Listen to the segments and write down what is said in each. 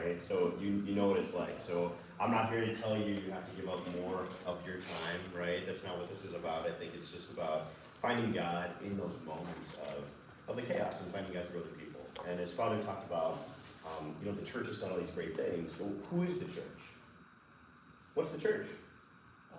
right? So you know what it's like. So I'm not here to tell you have to give up more of your time, right? That's not what this is about. I think it's just about finding God in those moments of the chaos and finding God through other people. And as Father talked about, the church has done all these great things. Well, who is the church? What's the church?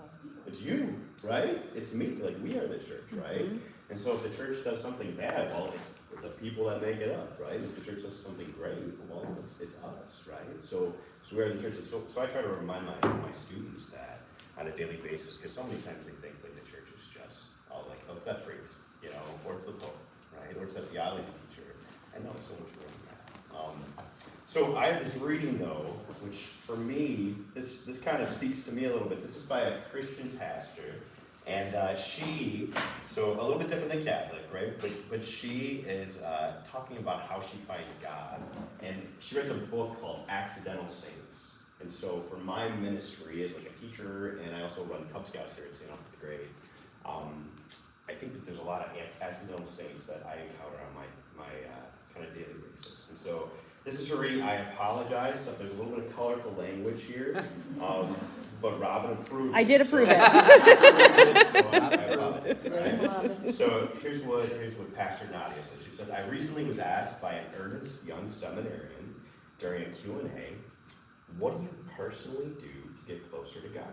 Us. It's you, right? It's me. Like, we are the church, right? Mm-hmm. And so if the church does something bad, well, it's the people that make it up, right? If the church does something great, well, it's us, right? So we are the church. So I try to remind my students that on a daily basis, because so many times they think like the church is just, it's that priest, or it's the pope, right? Or it's that theology teacher. I know it's so much more than that. So I have this reading, though, which for me, this kind of speaks to me a little bit. This is by a Christian pastor, and so a little bit different than Catholic, right? But she is talking about how she finds God, and she writes a book called Accidental Saints. And so for my ministry as like a teacher, and I also run Cub Scouts here at St. Alfred the Great, I think that there's a lot of accidental saints that I encounter on my kind of daily basis. And so this is her reading. I apologize. So there's a little bit of colorful language here, but Robin approved. I did approve it. So I apologize. Right? So here's what Pastor Nadia says. She said, I recently was asked by an earnest young seminarian during a Q&A, what do you personally do to get closer to God?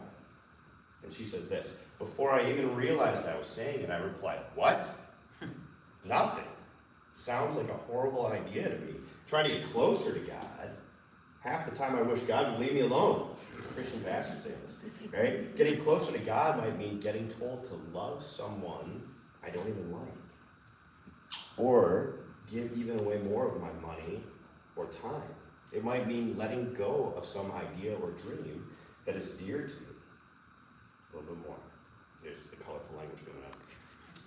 And she says this, before I even realized I was saying it, I replied, what? Nothing. Sounds like a horrible idea to me. Trying to get closer to God. Half the time I wish God would leave me alone. Christian pastor saying this, right? Getting closer to God might mean getting told to love someone I don't even like. Or give even away more of my money or time. It might mean letting go of some idea or dream that is dear to me. A little bit more. There's the colorful language going up.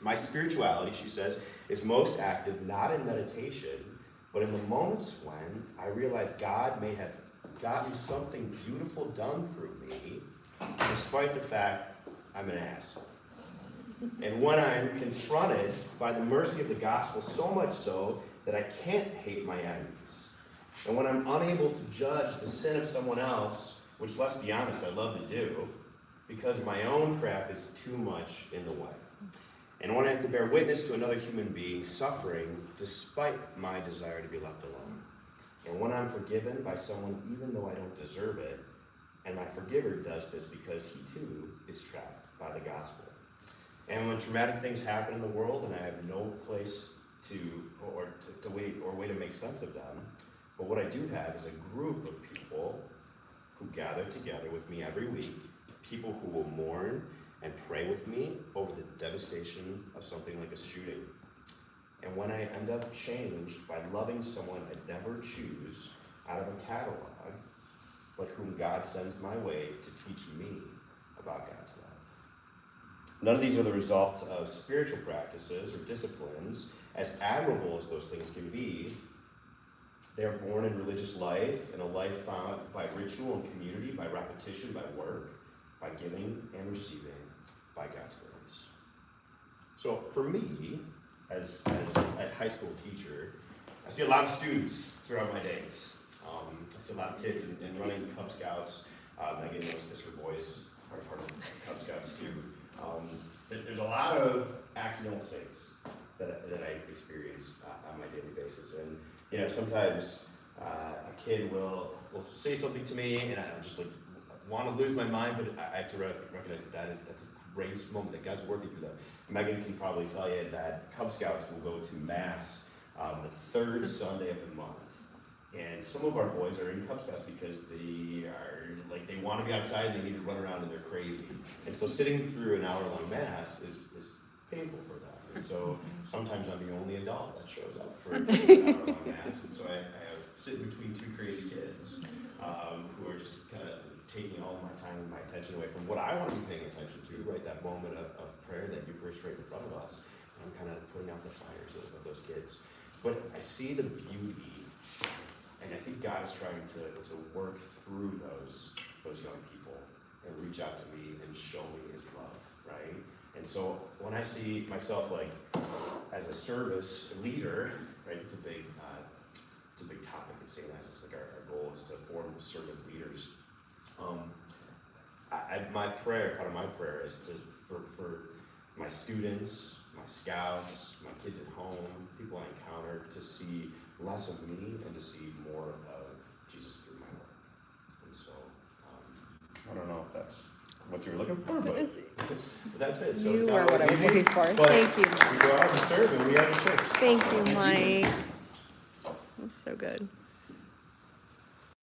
My spirituality, she says, is most active not in meditation, but in the moments when I realize God may have gotten something beautiful done through me, despite the fact I'm an ass. And when I'm confronted by the mercy of the gospel, so much so that I can't hate my enemies. And when I'm unable to judge the sin of someone else, which, let's be honest, I love to do, because my own crap is too much in the way. And when I have to bear witness to another human being suffering despite my desire to be left alone. And when I'm forgiven by someone even though I don't deserve it, and my forgiver does this because he too is trapped by the gospel. And when traumatic things happen in the world and I have no place to way to make sense of them, but what I do have is a group of people who gather together with me every week, people who will mourn and pray with me over the devastation of something like a shooting. And when I end up changed by loving someone I'd never choose out of a catalog, but whom God sends my way to teach me about God's love. None of these are the result of spiritual practices or disciplines, as admirable as those things can be. They are born in religious life, in a life bound by ritual and community, by repetition, by work, by giving and receiving, by God's grace. So for me, as a high school teacher, I see a lot of students throughout my days. I see a lot of kids and running Cub Scouts. Megan knows this, her boys are part of Cub Scouts too. There's a lot of accidental saves that I experience on my daily basis. And sometimes a kid will say something to me and I'm just like, want to lose my mind, but I have to recognize that's a grace moment that God's working through that. Megan can probably tell you that Cub Scouts will go to Mass the third Sunday of the month. And some of our boys are in Cub Scouts because they want to be outside and they need to run around and they're crazy. And so sitting through an hour-long Mass is painful for them. And so sometimes I'm the only adult that shows up for an hour-long Mass. And so I have sitting between two crazy kids who are just kind of taking all of my time and my attention away from what I want to be paying attention to, right? That moment of prayer, that Eucharist right in front of us. And I'm kind of putting out the fires of those kids. But I see the beauty, and I think God is trying to work through those young people and reach out to me and show me his love, right? And so when I see myself like as a service leader, right? It's a big topic at St. Ives. It's like our goal is to form servant leaders. Part of my prayer is for my students, my scouts, my kids at home, people I encounter, to see less of me and to see more of Jesus through my work. And so, I don't know if that's what you're looking for, but that's it. So it's You not are what I always was easy, looking for. but Thank you. we go out and serve and we have a church. Thank you, Mike. That's so good.